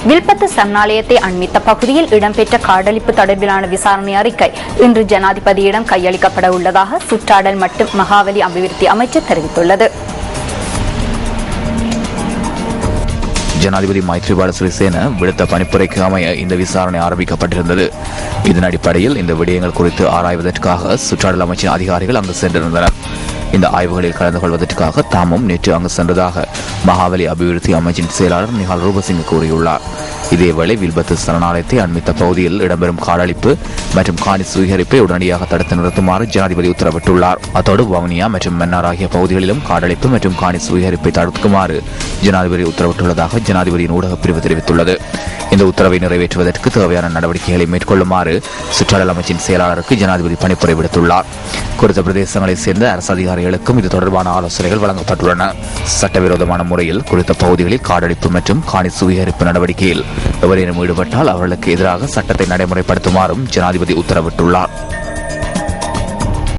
வில்பத்து சரணாலயத்தை அண்மித்த பகுதியில் இடம்பெற்ற காடழிப்பு தொடர்பிலான விசாரணை அறிக்கை இன்று ஜனாதிபதியிடம் கையளிக்கப்பட உள்ளதாக சுற்றாடல் மற்றும் மகாவலி அபிவிருத்தி அமைச்சர் தெரிவித்துள்ளது. ஜனாதிபதி மைத்ரிபால சிறிசேன விடுத்த பணிப்புரைக்கு அமைய இந்த விசாரணை ஆரம்பிக்கப்பட்டிருந்தது. இதன் அடிப்படையில் இந்த விடயங்கள் குறித்து ஆராய்வதற்காக சுற்றாடல் அமைச்சின் அதிகாரிகள் அங்கு சென்றிருந்தனர். இந்த ஆய்வுகளில் கலந்து கொள்வதற்காக தாமும் நேற்று அங்கு சென்றதாக மகாவலி அபிவிருத்தி அமைச்சின் செயலாளர் நிஹால் ரூபசிங்க கூறியுள்ளார். இதேவேளை வில்பத்து சரணாலயத்தை அண்மித்த பகுதியில் இடம்பெறும் காடழிப்பு மற்றும் காணி சுவீகரிப்பை உடனடியாக தடுத்து நிறுத்துமாறு ஜனாதிபதி உத்தரவிட்டுள்ளார். அத்தோடு வவுனியா மற்றும் மன்னார் ஆகிய பகுதிகளிலும் காடழிப்பு மற்றும் காணி சுவீகரிப்பை தடுக்குமாறு ஜனாதிபதி உத்தரவிட்டுள்ளதாக ஜனாதிபதியின் ஊடகப் பிரிவு தெரிவித்துள்ளது. இந்த உத்தரவை நிறைவேற்றுவதற்கு தேவையான நடவடிக்கைகளை மேற்கொள்ளுமாறு சுற்றாடல் அமைச்சின் செயலாளருக்கு ஜனாதிபதி பணிப்புரை விடுத்துள்ளார். குறித்த பிரதேசங்களைச் சேர்ந்த அரசு அதிகாரிகளுக்கும் இது தொடர்பான ஆலோசனைகள் வழங்கப்பட்டுள்ளன. சட்டவிரோதமான முறையில் குறித்த பகுதிகளில் காடழிப்பு மற்றும் காணி சுவீகரிப்பு நடவடிக்கையில் எவரேனும் ஈடுபட்டால் அவர்களுக்கு எதிராக சட்டத்தை நடைமுறைப்படுத்துமாறும் ஜனாதிபதி உத்தரவிட்டுள்ளார்.